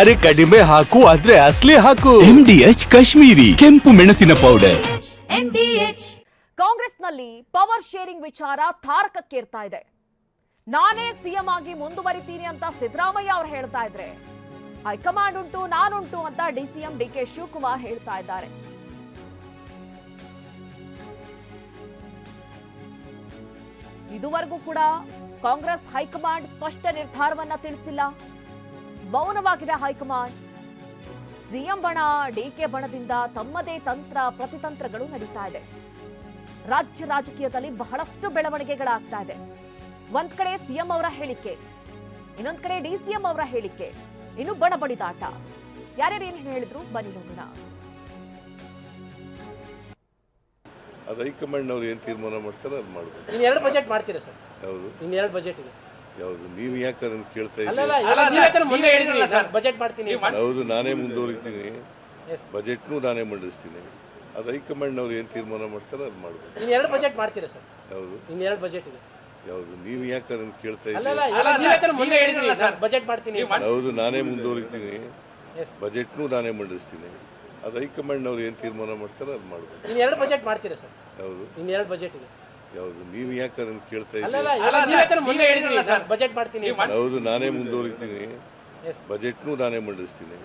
ಅರೆ ಕಡಿಮೆ ಹಾಕು ಆದ್ರೆ ಅಸಲಿ ಹಾಕು. MDH ಕಾಶ್ಮೀರಿ ಕೆಂಪು ಮೆಣಸಿನ ಪೌಡರ್. ಕಾಂಗ್ರೆಸ್ನಲ್ಲಿ ಪವರ್ ಶೇರಿಂಗ್ ವಿಚಾರ ತಾರಕಕ್ಕೇರ್ತಾ ಇದೆ. ನಾನೇ ಸಿಎಂ ಆಗಿ ಮುಂದುವರಿತೀನಿ ಅಂತ ಸಿದ್ದರಾಮಯ್ಯ ಅವರು ಹೇಳ್ತಾ ಇದ್ರೆ, ಹೈಕಮಾಂಡ್ ಉಂಟು ನಾನುಂಟು ಅಂತ ಡಿಸಿಎಂ ಡಿಕೆ ಶಿವಕುಮಾರ್ ಹೇಳ್ತಾ ಇದ್ದಾರೆ. ಇದುವರೆಗೂ ಕೂಡ ಕಾಂಗ್ರೆಸ್ ಹೈಕಮಾಂಡ್ ಸ್ಪಷ್ಟ ನಿರ್ಧಾರವನ್ನ ತಿಳಿಸಿಲ್ಲ. ಮೌನವಾಗಿದೆ ಹೈಕಮಾಂಡ್. ಸಿಎಂ ಬಣ ಡಿಕೆ ಬಣದಿಂದ ತಮ್ಮದೇ ತಂತ್ರ ಪ್ರತಿತಂತ್ರಗಳು ನಡೀತಾ ಇದೆ. ರಾಜ್ಯ ರಾಜಕೀಯದಲ್ಲಿ ಬಹಳಷ್ಟು ಬೆಳವಣಿಗೆಗಳಾಗ್ತಾ ಇದೆ. ಒಂದ್ ಕಡೆ ಸಿಎಂ ಅವರ ಹೇಳಿಕೆ, ಇನ್ನೊಂದ್ ಕಡೆ ಡಿಸಿಎಂ ಅವರ ಹೇಳಿಕೆ, ಇನ್ನು ಬಣಬಡಿದಾಟ. ಯಾರ್ಯಾರು ಏನ್ ಹೇಳಿದ್ರು ಬನ್ನಿ ನೋಡೋಣ. ಅದು ಹೈಕಮಾಂಡ್ ಅವ್ರು ಏನು ತೀರ್ಮಾನ ಮಾಡ್ತಾರೆ ಅದು ಮಾಡಬೇಕು. ಇನ್ನು 2 ಬಜೆಟ್ ಮಾಡ್ತೀರಾ ಸರ್? ಯಾವುದು? ಇನ್ನು 2 ಬಜೆಟ್ ಇದೆ. ಯಾವುದು? ನೀವು ಯಾಕೆ ಅದನ್ನು ಕೇಳ್ತಾ ಇದ್ದೀರಿ? ಮುಂದೆ ಹೇಳಿದ್ರಲ್ಲ ಸರ್, ಬಜೆಟ್ ಮಾಡ್ತೀನಿ. ಹೌದು, ನಾನೇ ಮುಂದುವರಿತೀನಿ, ಬಜೆಟ್ನು ನಾನೇ ಮಂಡಿಸ್ತೀನಿ. ಅದು ಹೈಕಮಾಂಡ್ ಅವ್ರು ಏನು ತೀರ್ಮಾನ ಮಾಡ್ತಾರೆ ಅದು ಮಾಡಬೇಕು. ಇನ್ನು 2 ಬಜೆಟ್ ಮಾಡ್ತೀರಾ ಸರ್? ಯಾವುದು? ಇನ್ನು 2 ಬಜೆಟ್ ಇದೆ. ಯಾವುದು? ನೀವು ಯಾಕೆ ಅದನ್ನು ಕೇಳ್ತಾ ಇದ್ದೀರಿ? ಮುಂದೆ ಹೇಳಿದ್ರಲ್ಲ ಸರ್, ಬಜೆಟ್ ಮಾಡ್ತೀನಿ. ಹೌದು, ನಾನೇ ಮುಂದುವರಿತೀನಿ, ಬಜೆಟ್ನು ನಾನೇ ಮಂಡಿಸ್ತೀನಿ. ಅದು ಹೈಕಮಾಂಡ್ ಅವ್ರು ಏನು ತೀರ್ಮಾನ ಮಾಡ್ತಾರೆ ಅದು ಮಾಡಬೇಕು. ಇನ್ನು 2 ಬಜೆಟ್ ಮಾಡ್ತೀರಾ ಸರ್? ಯಾವುದು? ಇನ್ನು 2 ಬಜೆಟ್ ಇದೆ. ಯಾವುದು? ನೀವು ಯಾಕೆ ಅದನ್ನು ಕೇಳ್ತಾ ಇದ್ದೀರಿ? ಮುಂದೆ ಹೇಳಿದ್ರಲ್ಲ ಸರ್, ಬಜೆಟ್ ಮಾಡ್ತೀನಿ. ಹೌದು, ನಾನೇ ಮುಂದುವರಿತೀನಿ, ಬಜೆಟ್ನು ನಾನೇ ಮಂಡಿಸ್ತೀನಿ.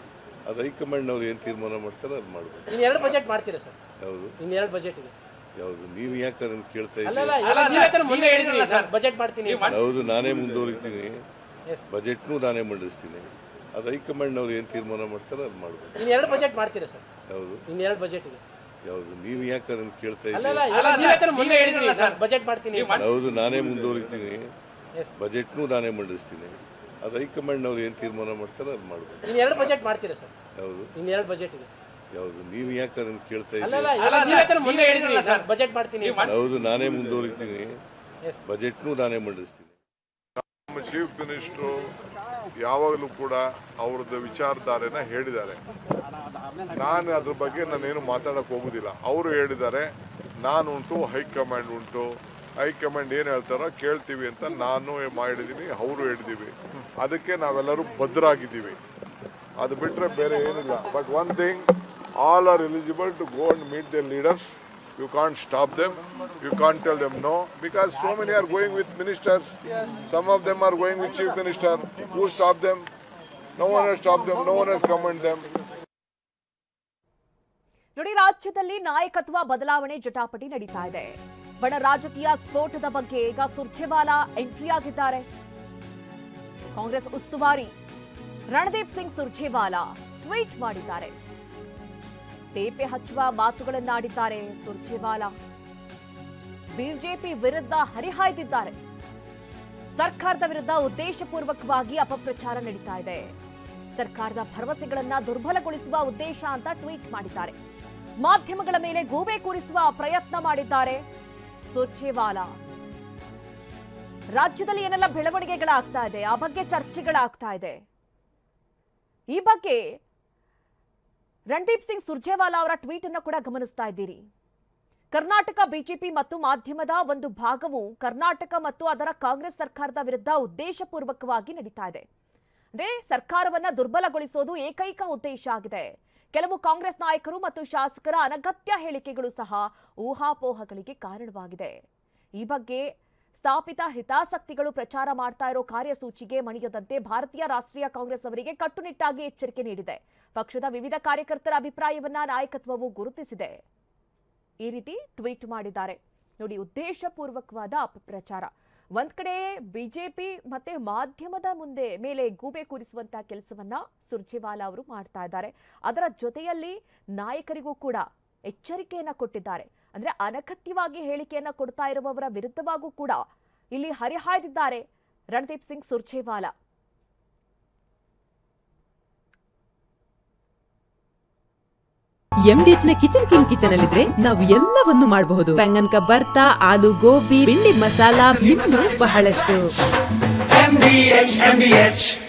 ಅದು ಹೈಕಮಾಂಡ್ ಅವ್ರು ಏನು ತೀರ್ಮಾನ ಮಾಡ್ತಾರೆ ಅದು ಮಾಡಬೇಕು. ಇನ್ನು 2 ಬಜೆಟ್ ಮಾಡ್ತೀರಾ ಸರ್? ಯಾವುದು? ಇನ್ನು 2 ಬಜೆಟ್ ಇದೆ. ಯಾವುದು? ನೀವು ಯಾಕೆ ಅದನ್ನು ಕೇಳ್ತಾ ಇದ್ದೀರಿ? ಮುಂದೆ ಹೇಳಿದ್ರಲ್ಲ ಸರ್, ಬಜೆಟ್ ಮಾಡ್ತೀನಿ. ಹೌದು, ನಾನೇ ಮುಂದುವರಿತೀನಿ, ಬಜೆಟ್ನು ನಾನೇ ಮಂಡಿಸ್ತೀನಿ. ಅದು ಹೈಕಮಾಂಡ್ ಅವ್ರು ಏನು ತೀರ್ಮಾನ ಮಾಡ್ತಾರೆ ಅದು ಮಾಡಬೇಕು. ಇನ್ನು 2 ಬಜೆಟ್ ಮಾಡ್ತೀರಾ ಸರ್? ಯಾವುದು? ಇನ್ನು 2 ಬಜೆಟ್ ಇದೆ. ಯಾವುದು? ನೀವು ಯಾಕೆ ಅದನ್ನು ಕೇಳ್ತಾ ಇದ್ದೀರಿ? ಮುಂದೆ ಹೇಳಿದ್ರಲ್ಲ ಸರ್, ಬಜೆಟ್ ಮಾಡ್ತೀನಿ. ಹೌದು, ನಾನೇ ಮುಂದುವರಿತೀನಿ, ಬಜೆಟ್ನು ನಾನೇ ಮಂಡಿಸ್ತೀನಿ. ಅದು ಹೈಕಮಾಂಡ್ ಅವ್ರು ಏನು ತೀರ್ಮಾನ ಮಾಡ್ತಾರೆ ಅದು ಮಾಡಬೇಕು. ಇನ್ನು 2 ಬಜೆಟ್ ಮಾಡ್ತೀರಾ ಸರ್? ಯಾವುದು? ಇನ್ನು 2 ಬಜೆಟ್ ಇದೆ. ಯಾವುದು? ನೀವು ಯಾಕೆ ಅದನ್ನು ಕೇಳ್ತಾ ಇದ್ದೀರಿ? ಮುಂದೆ ಹೇಳಿದ್ರಲ್ಲ ಸರ್, ಬಜೆಟ್ ಮಾಡ್ತೀನಿ. ಹೌದು, ನಾನೇ ಮುಂದುವರಿತೀನಿ, ಬಜೆಟ್ನು ನಾನೇ ಮಂಡಿಸ್ತೀನಿ. ನಮ್ಮ ಚೀಫ್ ಮಿನಿಸ್ಟ್ರು ಯಾವಾಗಲೂ ಕೂಡ ಅವ್ರದ್ದು ವಿಚಾರಧಾರೆನ ಹೇಳಿದ್ದಾರೆ. ನಾನು ಅದ್ರ ಬಗ್ಗೆ ನಾನೇನು ಮಾತಾಡೋಕ್ಕೆ ಹೋಗೋದಿಲ್ಲ. ಅವರು ಹೇಳಿದ್ದಾರೆ, ನಾನುಂಟು ಹೈಕಮಾಂಡ್ ಉಂಟು, ಹೈಕಮಾಂಡ್ ಏನು ಹೇಳ್ತಾರೋ ಕೇಳ್ತೀವಿ ಅಂತ ನಾನು ಮಾಡಿದ್ದೀನಿ, ಅವರು ಹೇಳಿದ್ದೀವಿ. ಅದಕ್ಕೆ ನಾವೆಲ್ಲರೂ ಬದ್ಧರಾಗಿದ್ದೀವಿ. ಅದು ಬಿಟ್ಟರೆ ಬೇರೆ ಏನಿಲ್ಲ. But one thing, all are eligible to go and meet their leaders. You can't stop them. You can't tell them no, because so many are going with ministers. Some of them are going with chief minister. Who stopped them? No one has stopped them. No one has commanded them. ನೋಡಿ, ರಾಜ್ಯದಲ್ಲಿ ನಾಯಕತ್ವ ಬದಲಾವಣೆ ಜಟಾಪಟಿ ನಡೀತಾ ಇದೆ. ಬಣ ರಾಜಕೀಯ ಸ್ಫೋಟದ ಬಗ್ಗೆ ಈಗ ಸುರ್ಜೇವಾಲಾ ಎಂಟ್ರಿ ಆಗಿದ್ದಾರೆ. ಕಾಂಗ್ರೆಸ್ ಉಸ್ತುವಾರಿ ರಣದೀಪ್ ಸಿಂಗ್ ಸುರ್ಜೇವಾಲಾ ಟ್ವೀಟ್ ಮಾಡಿದ್ದಾರೆ. ತೇಪೆ ಹಚ್ಚುವ ಮಾತುಗಳನ್ನಾಡಿದ್ದಾರೆ ಸುರ್ಜೇವಾಲಾ. ಬಿಜೆಪಿ ವಿರುದ್ಧ ಹರಿಹಾಯ್ದಿದ್ದಾರೆ. ಸರ್ಕಾರದ ವಿರುದ್ಧ ಉದ್ದೇಶಪೂರ್ವಕವಾಗಿ ಅಪಪ್ರಚಾರ ನಡೀತಾ ಇದೆ. ಸರ್ಕಾರದ ಭರವಸೆಗಳನ್ನ ದುರ್ಬಲಗೊಳಿಸುವ ಉದ್ದೇಶ ಅಂತ ಟ್ವೀಟ್ ಮಾಡಿದ್ದಾರೆ. ಮಾಧ್ಯಮಗಳ ಮೇಲೆ ಗೂಬೆ ಕೂರಿಸುವ ಪ್ರಯತ್ನ ಮಾಡಿದ್ದಾರೆ ಸುರ್ಜೇವಾಲಾ. ರಾಜ್ಯದಲ್ಲಿ ಏನೆಲ್ಲ ಬೆಳವಣಿಗೆಗಳಾಗ್ತಾ ಇದೆ, ಆ ಬಗ್ಗೆ ಚರ್ಚೆಗಳಾಗ್ತಾ ಇದೆ. ಈ ಬಗ್ಗೆ ರಣದೀಪ್ ಸಿಂಗ್ ಸುರ್ಜೇವಾಲಾ ಅವರ ಟ್ವೀಟ್ ಅನ್ನು ಕೂಡ ಗಮನಿಸ್ತಾ ಇದ್ದೀರಿ. ಕರ್ನಾಟಕ ಬಿಜೆಪಿ ಮತ್ತು ಮಾಧ್ಯಮದ ಒಂದು ಭಾಗವು ಕರ್ನಾಟಕ ಮತ್ತು ಅದರ ಕಾಂಗ್ರೆಸ್ ಸರ್ಕಾರದ ವಿರುದ್ಧ ಉದ್ದೇಶಪೂರ್ವಕವಾಗಿ ನಡೀತಾ ಇದೆ. ಅಂದ್ರೆ ಸರ್ಕಾರವನ್ನ ದುರ್ಬಲಗೊಳಿಸೋದು ಏಕೈಕ ಉದ್ದೇಶ ಆಗಿದೆ. ಕೆಲವು ಕಾಂಗ್ರೆಸ್ ನಾಯಕರು ಮತ್ತು ಶಾಸಕರ ಅನಗತ್ಯ ಹೇಳಿಕೆಗಳು ಸಹ ಊಹಾಪೋಹಗಳಿಗೆ ಕಾರಣವಾಗಿದೆ. ಈ ಬಗ್ಗೆ ಸ್ಥಾಪಿತ ಹಿತಾಸಕ್ತಿಗಳು ಪ್ರಚಾರ ಮಾಡ್ತಾ ಇರೋ ಕಾರ್ಯಸೂಚಿಗೆ ಮಣಿಯದಂತೆ ಭಾರತೀಯ ರಾಷ್ಟ್ರೀಯ ಕಾಂಗ್ರೆಸ್ ಅವರಿಗೆ ಕಟ್ಟುನಿಟ್ಟಾಗಿ ಎಚ್ಚರಿಕೆ ನೀಡಿದೆ. ಪಕ್ಷದ ವಿವಿಧ ಕಾರ್ಯಕರ್ತರ ಅಭಿಪ್ರಾಯವನ್ನ ನಾಯಕತ್ವವು ಗುರುತಿಸಿದೆ. ಈ ರೀತಿ ಟ್ವೀಟ್ ಮಾಡಿದ್ದಾರೆ. ನೋಡಿ, ಉದ್ದೇಶಪೂರ್ವಕವಾದ ಅಪಪ್ರಚಾರ. ಒಂದ್ ಕಡೆ ಬಿಜೆಪಿ ಮತ್ತೆ ಮಾಧ್ಯಮದ ಮೇಲೆ ಗೂಬೆ ಕೂರಿಸುವಂತಹ ಕೆಲಸವನ್ನ ಸುರ್ಜೇವಾಲಾ ಅವರು ಮಾಡ್ತಾ ಇದ್ದಾರೆ. ಅದರ ಜೊತೆಯಲ್ಲಿ ನಾಯಕರಿಗೂ ಕೂಡ ಎಚ್ಚರಿಕೆಯನ್ನ ಕೊಟ್ಟಿದ್ದಾರೆ. ಅಂದ್ರೆ ಅನಗತ್ಯವಾಗಿ ಹೇಳಿಕೆಯನ್ನ ಕೊಡ್ತಾ ಇರುವವರ ವಿರುದ್ಧವಾಗೂ ಕೂಡ ಇಲ್ಲಿ ಹರಿಹಾಯ್ದಿದ್ದಾರೆ ರಣದೀಪ್ ಸಿಂಗ್ ಸುರ್ಜೇವಾಲಾ. MDH ನ ಕಿಚನ್ ಅಲ್ಲಿದ್ರೆ ನಾವು ಎಲ್ಲವನ್ನು ಮಾಡಬಹುದು. ಬೆಂಗನ್ ಕಾ ಭರ್ತಾ, ಆಲೂ ಗೋಬಿ, ಭಿಂಡಿ ಮಸಾಲಾ, ಇನ್ನೂ ಬಹಳಷ್ಟು.